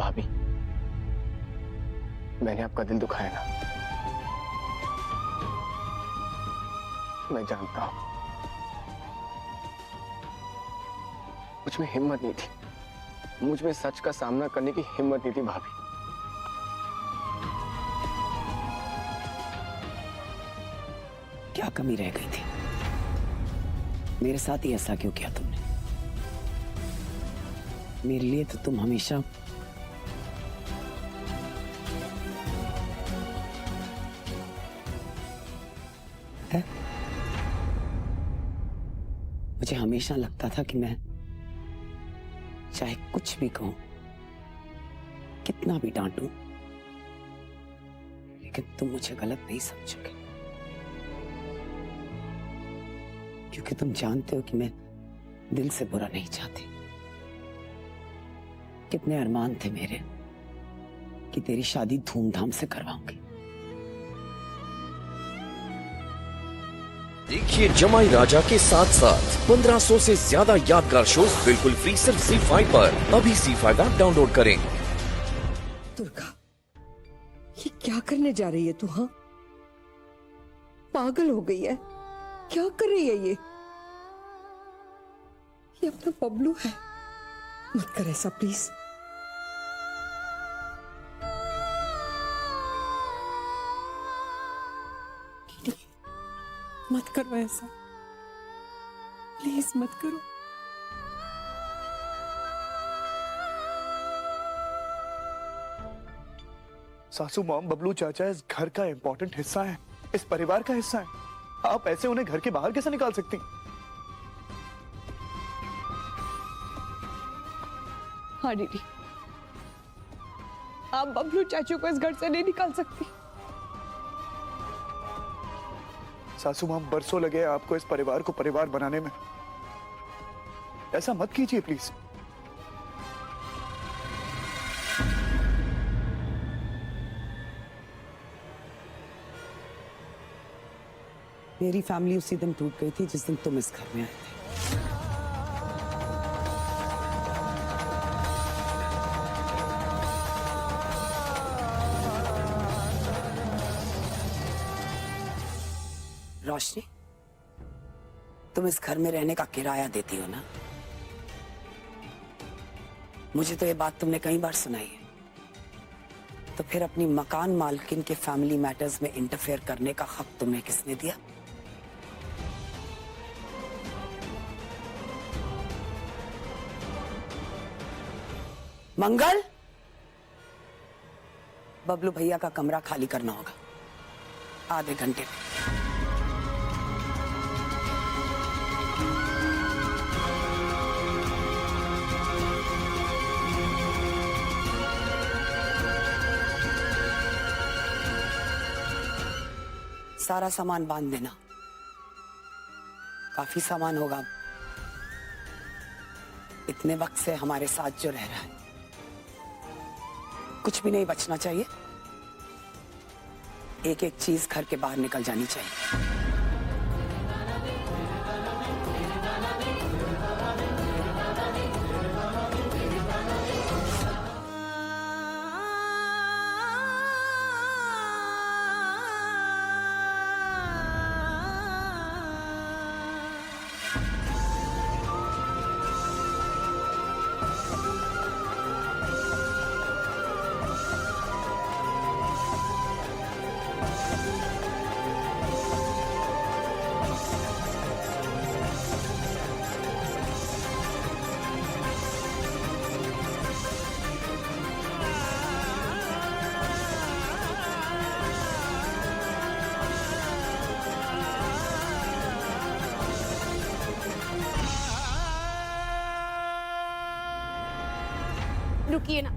भाभी, मैंने आपका दिल दुखाया ना, मैं जानता हूं। मुझ में हिम्मत नहीं थी, मुझ में सच का सामना करने की हिम्मत नहीं थी भाभी। क्या कमी रह गई थी? मेरे साथ ही ऐसा क्यों किया तुमने? मेरे लिए तो तुम हमेशा है? मुझे हमेशा लगता था कि मैं चाहे कुछ भी कहूं, कितना भी डांटूं, लेकिन तुम मुझे गलत नहीं समझोगे, क्योंकि तुम जानते हो कि मैं दिल से बुरा नहीं चाहती। कितने अरमान थे मेरे कि तेरी शादी धूमधाम से करवाऊंगी। देखिए जमाई राजा के साथ साथ 1500 से ज्यादा यादगार शोज बिल्कुल फ्री सिर्फ ZEE5 पर। अभी ZEE5 ऐप डाउनलोड करें। दुर्गा, ये क्या करने जा रही है तू? हाँ, पागल हो गई है? क्या कर रही है ये अपना बबलू है। मत कर ऐसा प्लीज। मत करो ऐसा, प्लीज मत करो। सासू मॉम, बबलू चाचा इस घर का इंपॉर्टेंट हिस्सा है, इस परिवार का हिस्सा है। आप ऐसे उन्हें घर के बाहर कैसे निकाल सकती? हाँ दीदी, आप बबलू चाचू को इस घर से नहीं निकाल सकती। सासू मॉम, बरसों लगे हैं आपको इस परिवार को परिवार बनाने में। ऐसा मत कीजिए प्लीज। मेरी फैमिली उसी दिन टूट गई थी जिस दिन तुम इस घर में आए थे। रोशनी, तुम इस घर में रहने का किराया देती हो ना? मुझे तो ये बात तुमने कई बार सुनाई है। तो फिर अपनी मकान मालकिन के फैमिली मैटर्स में इंटरफेयर करने का हक तुम्हें किसने दिया? मंगल, बबलू भैया का कमरा खाली करना होगा आधे घंटे में। सारा सामान बांध देना, काफी सामान होगा। इतने वक्त से हमारे साथ जो रह रहा है, कुछ भी नहीं बचना चाहिए। एक एक चीज घर के बाहर निकल जानी चाहिए। रुकिए ना,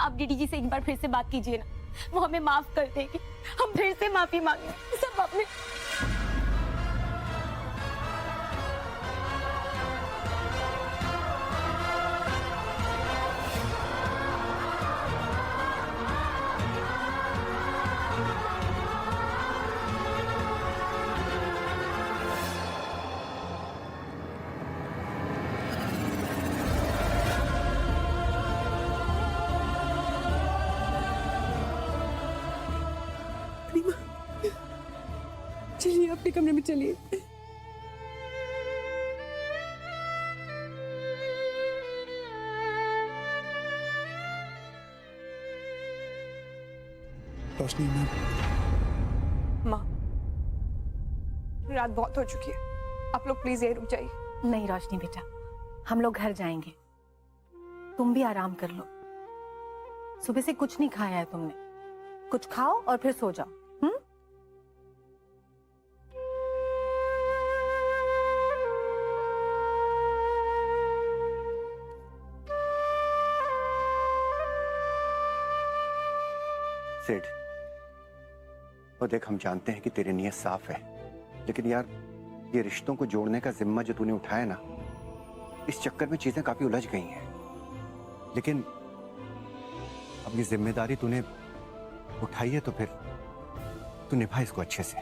आप डीडी जी से एक बार फिर से बात कीजिए ना, वो हमें माफ कर देंगे। हम फिर से माफी मांगे सब आपने। अपने कमरे में चलिए। रोशनी मैम, माँ, रात बहुत हो चुकी है, आप लोग प्लीज यही रुक जाइए। नहीं रोशनी बेटा, हम लोग घर जाएंगे, तुम भी आराम कर लो। सुबह से कुछ नहीं खाया है तुमने, कुछ खाओ और फिर सो जाओ। सेठ, और देख, हम जानते हैं कि तेरी नीयत साफ है, लेकिन यार ये रिश्तों को जोड़ने का जिम्मा जो तूने उठाया ना, इस चक्कर में चीजें काफी उलझ गई हैं। लेकिन अब ये जिम्मेदारी तूने उठाई है तो फिर तू निभा इसको अच्छे से।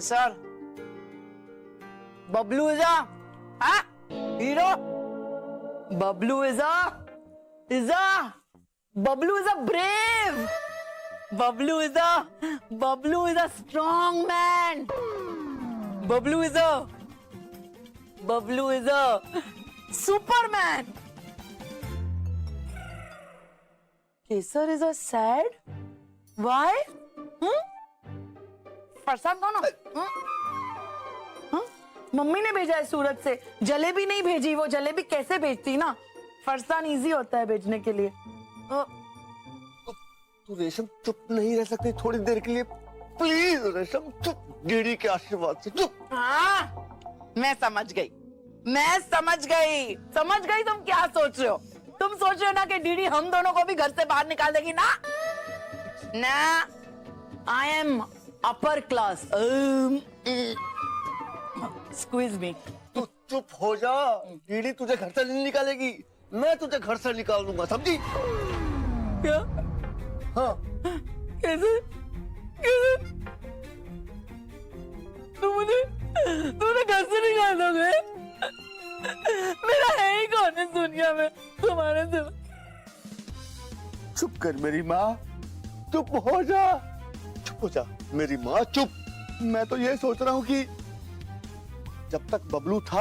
सर, बबलू इज हाँ hero, Bablu is a brave, Bablu is a strong man, Bablu is a superman, Kesar is a sad, why? Farsan कौन हो? मम्मी ने भेजा है सूरत से, जलेबी नहीं भेजी, वो जलेबी कैसे भेजती ना, फरसान इजी होता है भेजने के लिए। तू रेशम चुप नहीं रह सकती थोड़ी देर के लिए, प्लीज रेशम चुप, डीडी के आशीर्वाद से चुप। हाँ, मैं समझ गई तुम क्या सोच रहे हो। तुम सोच रहे हो ना कि डीडी हम दोनों को भी घर से बाहर निकाल देगी ना। I am upper class, squeeze me. तू चुप हो जा, डीडी तुझे घर से नहीं निकालेगी, मैं तुझे घर से निकाल दूंगा, समझी? क्या? हाँ। कैसे? तूने घर से निकाल दोगे? मेरा है ही कौन इस दुनिया में तुम्हारे सिवा? चुप कर मेरी माँ, चुप हो जा मेरी माँ, चुप। मैं तो ये सोच रहा हूँ कि जब तक बबलू था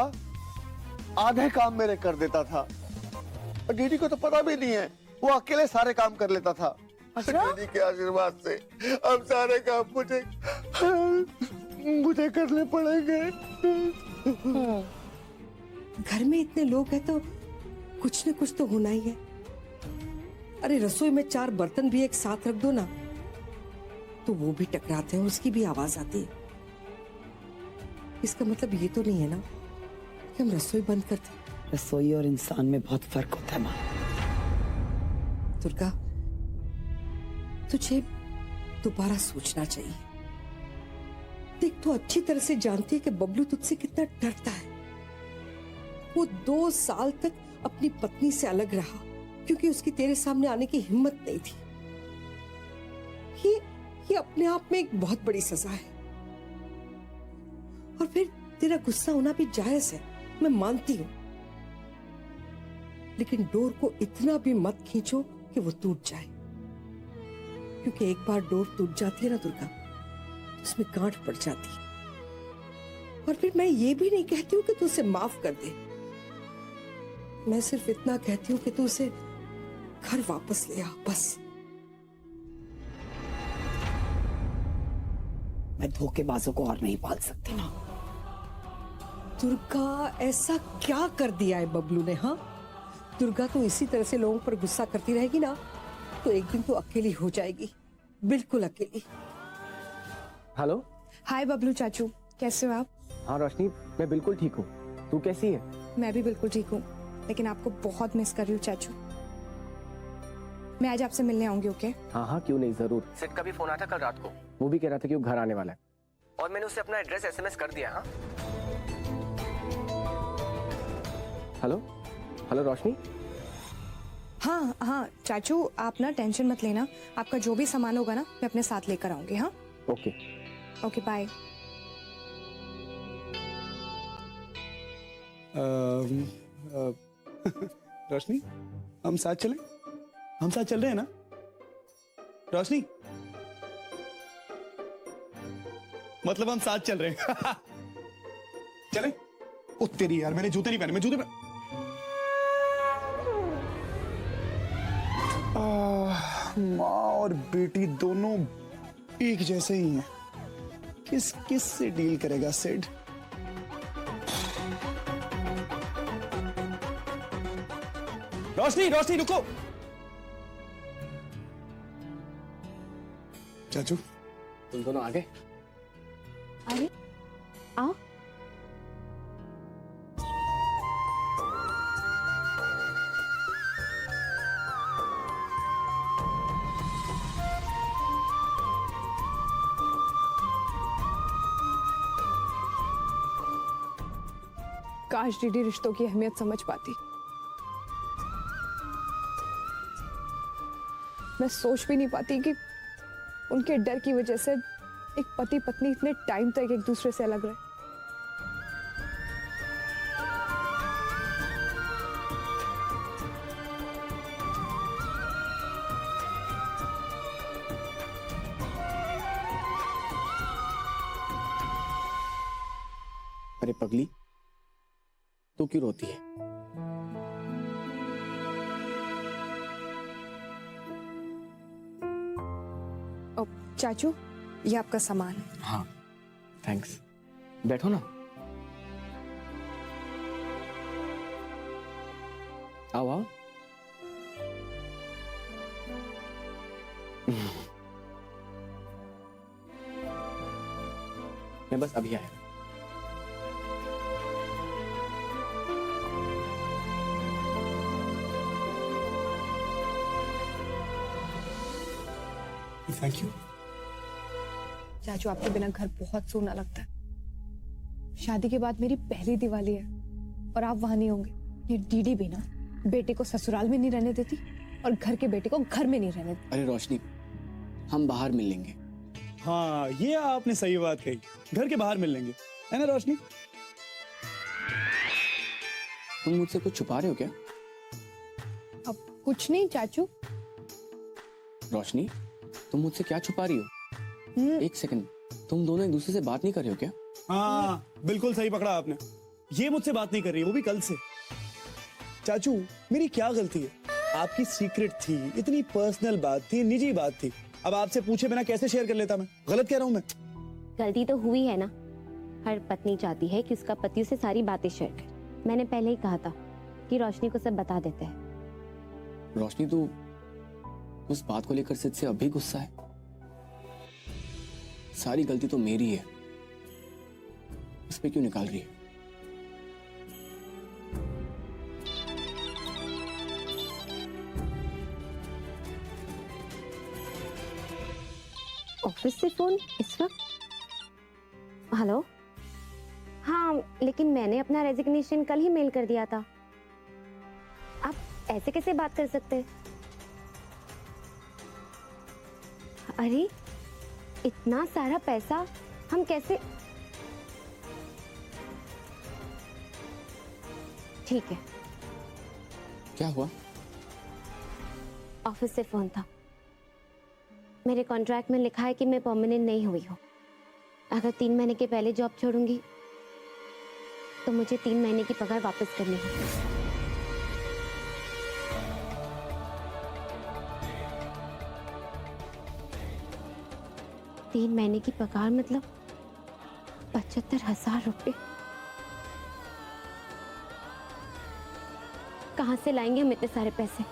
आधे काम मेरे कर देता था, और डीडी को तो पता भी नहीं है, वो अकेले सारे काम कर लेता था। अच्छा? डीडी के आशीर्वाद से अब सारे काम मुझे करने पड़ेंगे। घर में इतने लोग हैं तो कुछ न कुछ तो होना ही है। अरे रसोई में 4 बर्तन भी एक साथ रख दो ना, तो वो भी टकराते हैं, उसकी भी आवाज आती है। इसका मतलब ये तो नहीं है ना कि हम रसोई बंद करते। रसोई और इंसान में बहुत फर्क होता है माँ। दुर्गा, तुझे दोबारा सोचना चाहिए। देख, तू अच्छी तरह से जानती है कि बबलू तुझसे कितना डरता है। वो 2 साल तक अपनी पत्नी से अलग रहा क्योंकि उसकी तेरे सामने आने की हिम्मत नहीं थी। ये अपने आप में एक बहुत बड़ी सजा है। और फिर तेरा गुस्सा होना भी जायज है, मैं मानती हूं, लेकिन डोर को इतना भी मत खींचो कि वो टूट जाए, क्योंकि एक बार डोर टूट जाती है ना दुर्गा, उसमें गांठ पड़ जाती है। और फिर मैं ये भी नहीं कहती हूँ कि तू उसे माफ कर दे, मैं सिर्फ इतना कहती हूँ कि तू उसे घर वापस ले आ, बस। मैं धोखेबाजों को और नहीं पाल सकती ना। दुर्गा, ऐसा क्या कर दिया है बबलू ने? हाँ दुर्गा, तो इसी तरह से लोगों पर गुस्सा करती रहेगी ना तो एक दिन तो अकेली हो जाएगी, बिल्कुल अकेली। हेलो। हाय बबलू चाचू, कैसे हो आप? हाँ रोशनी, मैं बिल्कुल ठीक हूँ, तू कैसी है? मैं भी बिल्कुल ठीक हूँ, लेकिन आपको बहुत मिस कर रही हूँ चाचू। मैं आज आपसे मिलने आऊंगी, ओके? हाँ, क्यों नहीं, जरूर। सेठ का भी फोन आया था कल रात को, वो भी कह रहा था कि वो घर आने वाला है, और मैंने उसे अपना एड्रेस SMS कर दिया। हाँ हेलो रोशनी। हाँ चाचू, आप ना टेंशन मत लेना, आपका जो भी सामान होगा ना मैं अपने साथ लेकर आऊंगी। हाँ ओके बाय। रोशनी, हम साथ चलें? हम साथ चल रहे हैं ना? रोशनी, मतलब हम साथ चल रहे हैं। चले? ओ तेरी यार, मैंने जूते नहीं पहने, मैं जूते पहन। माँ और बेटी दोनों एक जैसे ही हैं। किस किस से डील करेगा सिड? रोशनी, रोशनी रुको। चाचू, तुम दोनों आ गए? अरे आओ। काश दीदी रिश्तों की अहमियत समझ पाती। मैं सोच भी नहीं पाती कि उनके डर की वजह से एक पति पत्नी इतने टाइम तक एक दूसरे से अलग रहे। अरे पगली, तू क्यों रोती है? ओ, चाचू, ये आपका सामान है। हाँ, थैंक्स। बैठो ना। आओ आओ। मैं बस अभी आया। Thank you. चाचू, आपके बिना घर बहुत सूना लगता है। शादी के बाद मेरी पहली दिवाली है और आप वहां नहीं होंगे। ये डीडी भी ना बेटे को ससुराल में नहीं रहने देती और घर के बेटे को घर में नहीं रहने देती। अरे रोशनी, हम बाहर मिल लेंगे। हाँ, ये आपने सही बात कही। घर के बाहर मिल लेंगे, है ना रोशनी? तुम मुझसे कुछ छुपा रहे हो क्या? अब कुछ नहीं चाचू। रोशनी, तुम मुझसे क्या छुपा रही हो? एक सेकंड, तुम दोनों एक दूसरे से बात नहीं कर रहे हो क्या? हाँ, बिल्कुल सही पकड़ा आपने। ये मुझसे बात नहीं कर रही है, वो भी कल से। चाचू, मेरी क्या गलती है? आपकी सीक्रेट थी, इतनी पर्सनल बात थी, निजी बात थी। अब आपसे पूछे बिना कैसे शेयर कर लेता मैं? गलत कह रहा हूं मैं? गलती तो हुई है ना। हर पत्नी चाहती है कि उसका पति उसे सारी बातें शेयर करे। मैंने पहले ही कहा था कि रोशनी को सब बता देते हैं। रोशनी, तू उस बात को लेकर सिद्ध से अभी गुस्सा है? सारी गलती तो मेरी है, इस पे क्यों निकाल रही है? ऑफिस से फोन इस वक्त? हेलो। हाँ, लेकिन मैंने अपना रेजिग्नेशन कल ही मेल कर दिया था। आप ऐसे कैसे बात कर सकते हैं? अरे, इतना सारा पैसा हम कैसे? ठीक है। क्या हुआ? ऑफिस से फोन था। मेरे कॉन्ट्रैक्ट में लिखा है कि मैं परमानेंट नहीं हुई हूँ। अगर 3 महीने के पहले जॉब छोड़ूंगी तो मुझे 3 महीने की पगार वापस करनी होगी। 3 महीने की पगार मतलब 75,000 रुपए। कहां से लाएंगे हम इतने सारे पैसे?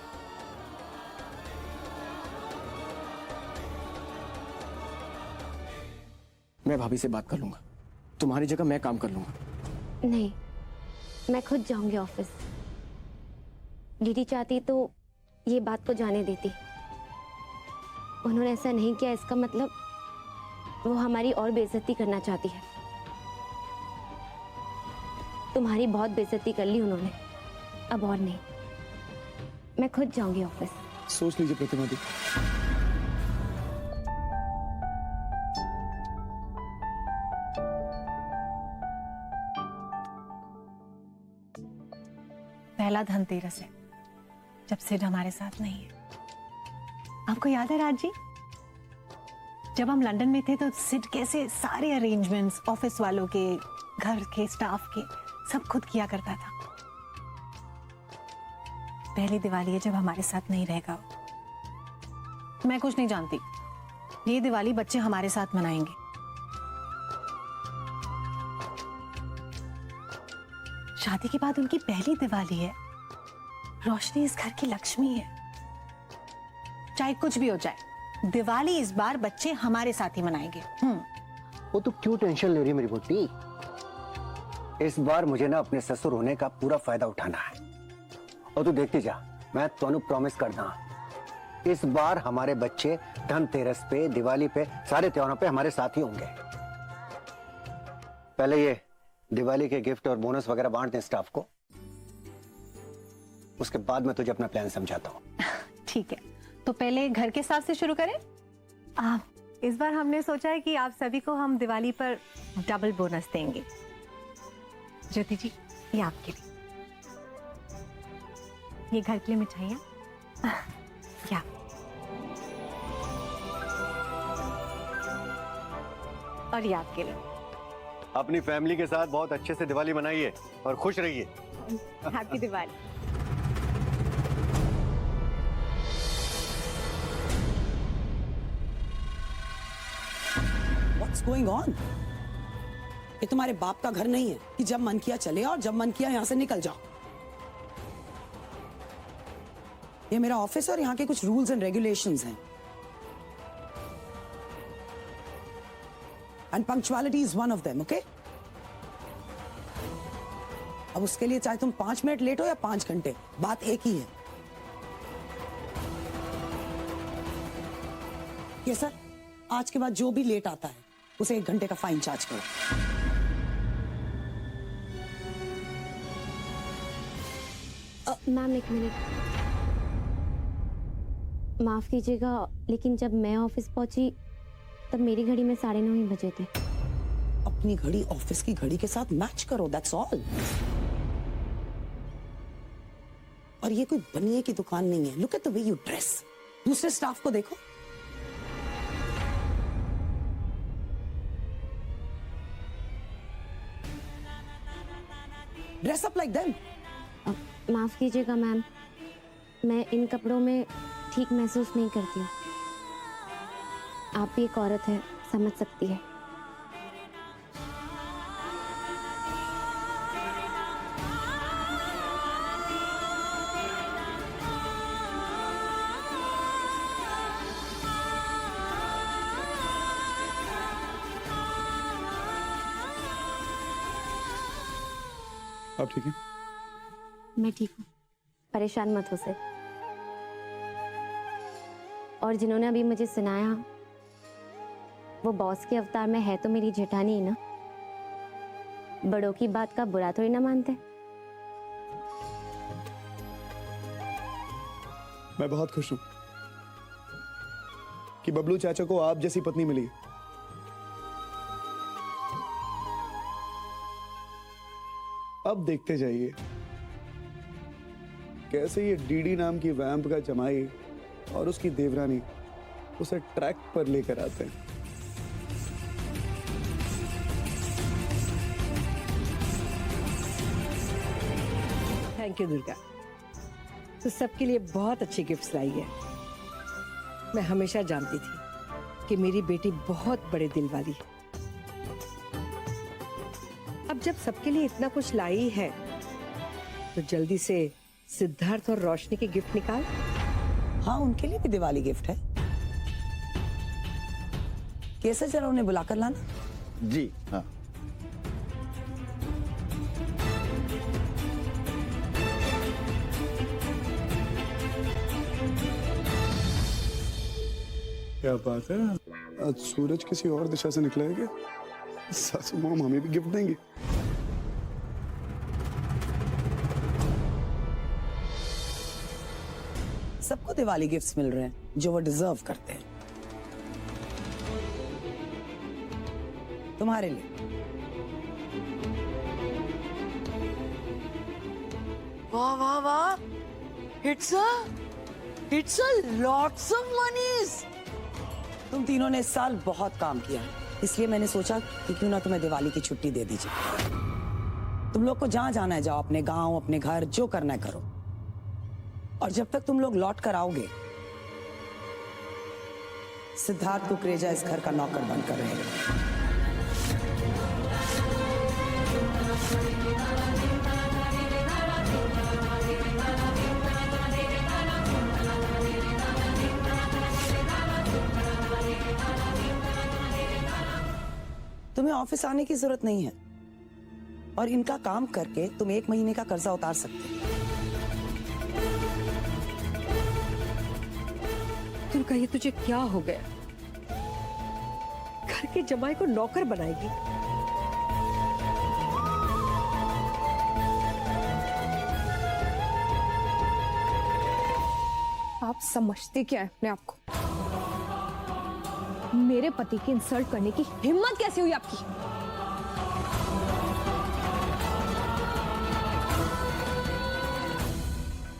मैं भाभी से बात कर लूंगा, तुम्हारी जगह मैं काम कर लूंगा। नहीं, मैं खुद जाऊंगी ऑफिस। दीदी चाहती तो ये बात को जाने देती। उन्होंने ऐसा नहीं किया, इसका मतलब वो हमारी और बेइज्जती करना चाहती है। तुम्हारी बहुत बेइज्जती कर ली उन्होंने, अब और नहीं। मैं खुद जाऊंगी ऑफिस। सोच लीजिए प्रतिमा दी। पहला धनतेरस है, जब सिड हमारे साथ नहीं है। आपको याद है राज जी, जब हम लंदन में थे तो सिड कैसे सारे अरेंजमेंट्स ऑफिस वालों के, घर के, स्टाफ के, सब खुद किया करता था। पहली दिवाली है जब हमारे साथ नहीं रहेगा। मैं कुछ नहीं जानती, ये दिवाली बच्चे हमारे साथ मनाएंगे। शादी के बाद उनकी पहली दिवाली है। रोशनी इस घर की लक्ष्मी है। चाहे कुछ भी हो जाए, दिवाली इस बार बच्चे हमारे साथ ही मनाएंगे। वो तो क्यों टेंशन ले रही है मेरी बेटी? इस बार मुझे ना अपने ससुर होने का पूरा फायदा उठाना है। और तू देखती जा, मैं तोनू प्रॉमिस करदा, इस बार हमारे बच्चे धनतेरस पे, दिवाली पे, सारे त्योहारों पे हमारे साथ ही होंगे। पहले ये दिवाली के गिफ्ट और बोनस वगैरह बांट दें स्टाफ को, उसके बाद मैं तुझे अपना प्लान समझाता हूँ। ठीक है, तो पहले घर के स्टाफ से शुरू करें। इस बार हमने सोचा है कि आप सभी को हम दिवाली पर डबल बोनस देंगे। ज्योति जी, ये आपके लिए, ये घर के लिए मिठाइयाँ, क्या और ये आपके लिए। अपनी फैमिली के साथ बहुत अच्छे से दिवाली मनाइए और खुश रहिए। Happy Diwali. What's going on? ये तुम्हारे बाप का घर नहीं है कि जब मन किया चले और जब मन किया यहां से निकल जाओ। ये मेरा ऑफिस है और यहाँ के कुछ रूल्स एंड रेगुलेशंस हैं। And punctuality is one of them, okay? अब उसके लिए चाहे तुम 5 मिनट लेट हो या 5 घंटे, बात एक ही है। ये सर, आज के बाद जो भी लेट आता है उसे 1 घंटे का फाइन चार्ज करो। मैम एक मिनट, माफ कीजिएगा, लेकिन जब मैं ऑफिस पहुंची तब मेरी घड़ी में 9:30 ही बजे थे। अपनी घड़ी ऑफिस की घड़ी के साथ मैच करो, दैट्स ऑल। और ये कोई बनिए की दुकान नहीं है। Look at the way you dress. दूसरे स्टाफ को देखो। Dress up like them. माफ कीजिएगा मैम, मैं इन कपड़ों में ठीक महसूस नहीं करती हूँ। आप भी एक औरत है, समझ सकती है। आप ठीक हैं? मैं ठीक हूँ, परेशान मत हो सर। और जिन्होंने अभी मुझे सुनाया, वो बॉस के अवतार में है तो मेरी जेठानी ही ना। बड़ों की बात का बुरा थोड़ी ना मानते। मैं बहुत खुश हूं कि बबलू चाचा को आप जैसी पत्नी मिली। अब देखते जाइए कैसे ये डीडी नाम की वैम्प का जमाई और उसकी देवरानी उसे ट्रैक पर लेकर आते हैं। थैंक यू दुर्गा, तो सबके लिए बहुत अच्छी गिफ्ट्स लाई है। मैं हमेशा जानती थी कि मेरी बेटी बहुत बड़े दिल वाली है। अब जब सबके लिए इतना कुछ लाई है तो जल्दी से सिद्धार्थ और रोशनी के गिफ्ट निकाल। हाँ, उनके लिए भी दिवाली गिफ्ट है। कैसे, जरा उन्हें बुलाकर लाना। जी हाँ। क्या बात है, आज सूरज किसी और दिशा से निकला है क्या? सासू मॉम हमें भी गिफ्ट देंगी। सबको दिवाली गिफ्ट्स मिल रहे हैं जो वो डिजर्व करते हैं। तुम्हारे लिए वाह वाह वाह, It's a lots of monies. तुम तीनों ने इस साल बहुत काम किया, इसलिए मैंने सोचा कि क्यों ना तुम्हें दिवाली की छुट्टी दे दीजिए। तुम लोग को जहां जाना है जाओ, अपने गांव, अपने घर, जो करना है करो। और जब तक तुम लोग लौट कर आओगे, सिद्धार्थ कुकरेजा इस घर का नौकर बनकर रहेगा। तुम्हें ऑफिस आने की जरूरत नहीं है और इनका काम करके तुम 1 महीने का कर्जा उतार सकते हो। दुर्गा, ये तुझे क्या हो गया? घर के जमाई को नौकर बनाएगी? आप समझते क्या है अपने आप को? मेरे पति की इंसल्ट करने की हिम्मत कैसे हुई आपकी?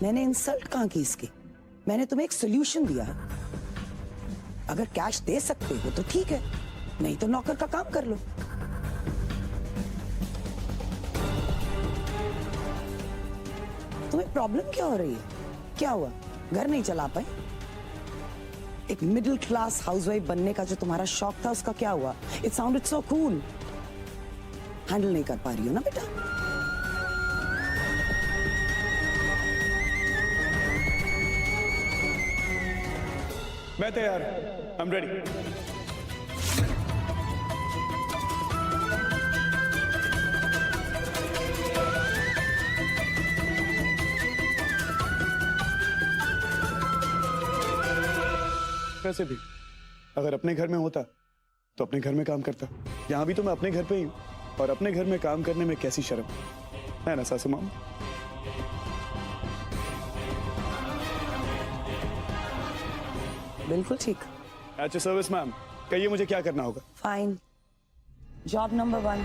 मैंने इंसल्ट कहां की इसकी? मैंने तुम्हें एक सोल्यूशन दिया है। अगर कैश दे सकते हो तो ठीक है, नहीं तो नौकर का काम कर लो। तुम्हें प्रॉब्लम क्या हो रही है? क्या हुआ? घर नहीं चला पाए? एक मिडिल क्लास हाउसवाइफ बनने का जो तुम्हारा शौक था, उसका क्या हुआ? It sounded so cool. Handle नहीं कर पा रही हो ना बेटा? मैं तैयार, आई एम रेडी। वैसे भी अगर अपने घर में होता तो अपने घर में काम करता। यहां भी तो मैं अपने घर पे ही हूं, और अपने घर में काम करने में कैसी शर्म है ना सासू माम? बिल्कुल ठीक। अच्छा सर्विस मैम, कहिए मुझे क्या करना होगा? फाइन। जॉब नंबर 1,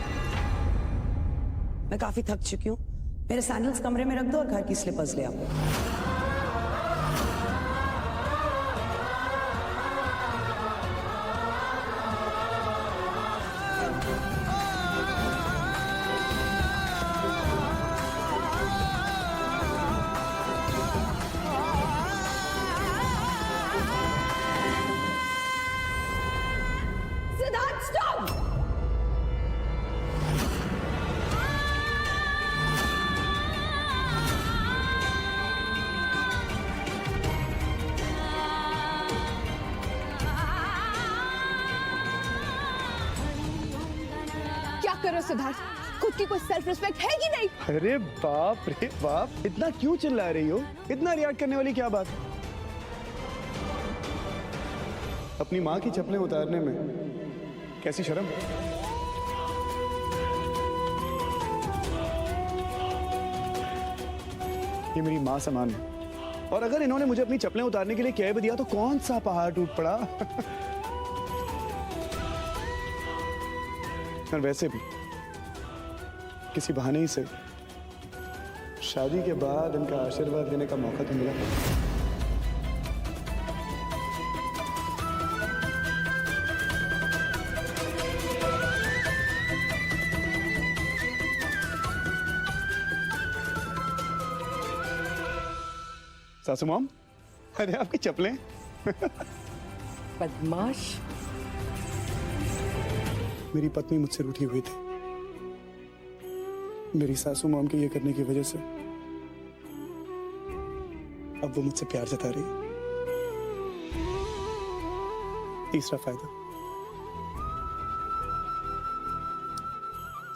मैं काफी थक चुकी हूँ। मेरे सैंडल्स कमरे में रख दो और घर की स्लीपर्स ले आओ। सिद्धार्थ स्टॉप! क्या कर रहे हो सिद्धार्थ? खुद की कोई सेल्फ रिस्पेक्ट है कि नहीं? अरे बाप रे बाप, इतना क्यों चिल्ला रही हो? इतना रिएक्ट करने वाली क्या बात? अपनी माँ की चप्पलें उतारने में कैसी शर्म? ये मेरी माँ समान है, और अगर इन्होंने मुझे अपनी चप्पलें उतारने के लिए कह भी दिया तो कौन सा पहाड़ टूट पड़ा। और वैसे भी किसी बहाने ही से शादी के बाद इनका आशीर्वाद लेने का मौका तो मिला। सासू मॉम, अरे आपकी चप्पलें। बदमाश। मेरी पत्नी मुझसे रूठी हुई थी। मेरी सासू मॉम के ये करने की वजह से अब वो मुझसे प्यार जता रही है। तीसरा फायदा,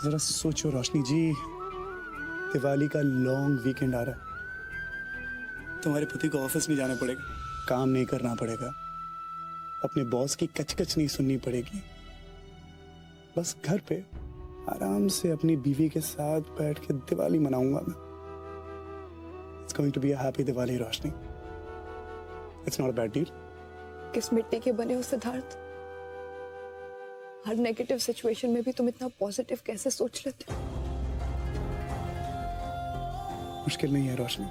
जरा सोचो रोशनी जी, दिवाली का लॉन्ग वीकेंड आ रहा है। तुम्हारे पति को ऑफिस नहीं जाना पड़ेगा, काम नहीं करना पड़ेगा, अपने बॉस की कचकच नहीं सुननी पड़ेगी। बस घर पे आराम से अपनी बीवी के साथ बैठ के दिवाली मनाऊंगा मैं। It's going to be a happy Diwali Roshni. It's not a bad deal। किस मिट्टी के बने हो सिद्धार्थ? हर नेगेटिव सिचुएशन में भी तुम इतना पॉजिटिव कैसे सोच लेते हो? मुश्किल नहीं है रोशनी,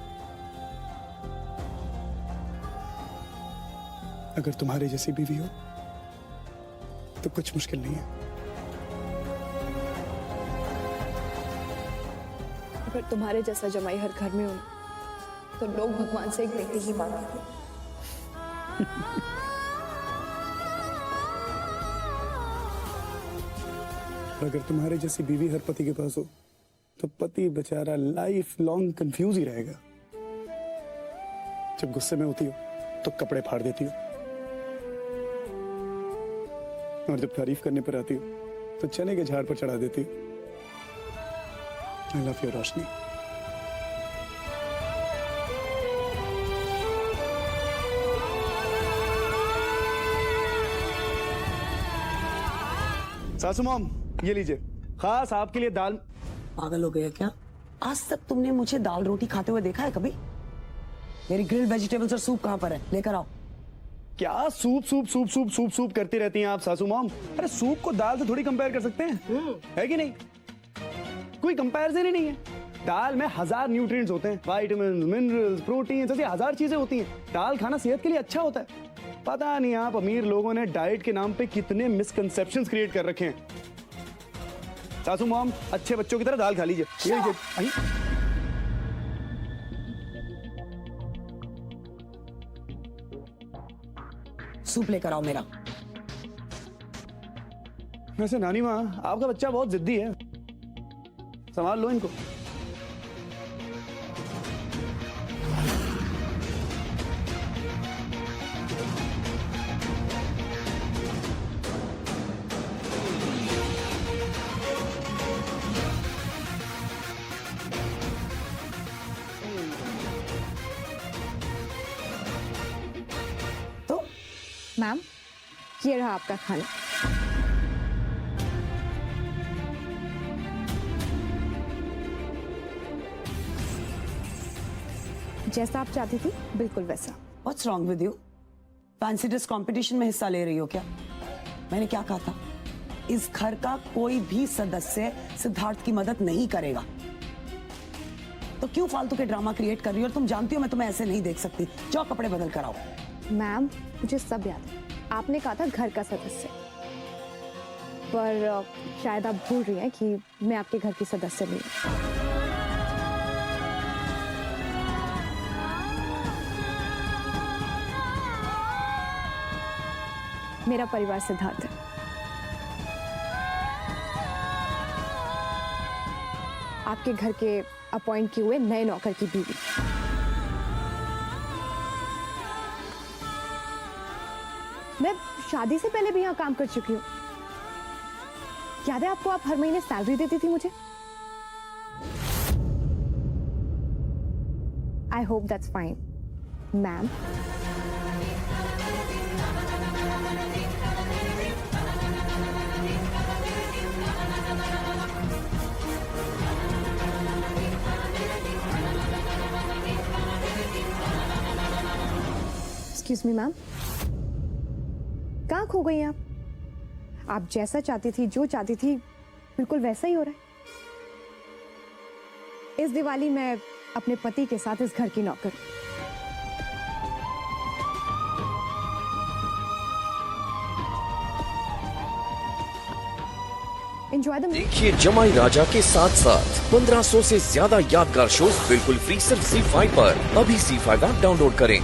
अगर तुम्हारे जैसी बीवी हो तो कुछ मुश्किल नहीं है। अगर तुम्हारे जैसा जमाई हर घर में हो ना, तो लोग भगवान से एक बेटी ही मांगते हैं। अगर तुम्हारे जैसी बीवी हर पति के पास हो तो पति बेचारा लाइफ लॉन्ग कंफ्यूज ही रहेगा। जब गुस्से में होती हो तो कपड़े फाड़ देती हो, और जब तारीफ करने पर आती हो तो चने के झाड़ पर चढ़ा देती हो। आई लव यू रोशनी। सासू मॉम, ये लीजिए, खास आपके लिए दाल। पागल हो गया क्या? आज तक तुमने मुझे दाल रोटी खाते हुए देखा है कभी? मेरी ग्रिल्ड वेजिटेबल्स और सूप कहाँ पर है? लेकर आओ। क्या soup soup soup soup soup soup करती रहती हैं आप सासू मॉम? अरे सूप को दाल से थोड़ी कंपेयर कर सकते हैं, है कि नहीं? कोई कंपैरिजन ही नहीं है। दाल में 1000 न्यूट्रिएंट्स होते हैं, विटामिन, मिनरल्स, प्रोटीन, ऐसी 1000 चीजें होती हैं। दाल खाना सेहत के लिए अच्छा होता है। पता नहीं आप अमीर लोगों ने डाइट के नाम पे कितने मिसकंसेप्शंस क्रिएट कर रखे हैं। सासू मॉम, अच्छे बच्चों की तरह दाल खा लीजिए। ये लीजिए। आई। सूप लेकर आओ मेरा। वैसे नानी माँ, आपका बच्चा बहुत जिद्दी है, संभाल लो इनको। तो मैम, ये रहा आपका खाना। जैसा आप चाहती थी बिल्कुल वैसा। What's wrong with you? Fancy dress competition में हिस्सा ले रही हो क्या? मैंने क्या कहा था? इस घर का कोई भी सदस्य सिद्धार्थ की मदद नहीं करेगा। तो क्यों फालतू के ड्रामा क्रिएट कर रही हो? और तुम जानती हो मैं तुम्हें ऐसे नहीं देख सकती। जाओ कपड़े बदल कर आओ। मैम, मुझे सब याद है। आपने कहा था घर का सदस्य, पर शायद आप भूल रही हैं कि मैं आपके घर की सदस्य नहीं हूँ। मेरा परिवार सिद्धार्थ है। आपके घर के अपॉइंट किए हुए नए नौकर की बीवी। मैं शादी से पहले भी यहाँ काम कर चुकी हूँ। याद है आपको? आप हर महीने सैलरी देती थी मुझे। I hope that's fine ma'am. Excuse me ma'am, कहाँ खो गई आप? आप जैसा चाहती थी, जो चाहती थी, बिल्कुल वैसा ही हो रहा है। इस दिवाली मैं अपने पति के साथ इस घर की नौकर। Enjoy the. देखिए जमाई राजा के साथ साथ 1500 से ज्यादा यादगार शोज बिल्कुल फ्री सिर्फ ZEE5 पर। अभी ZEE5 ऐप डाउनलोड करें।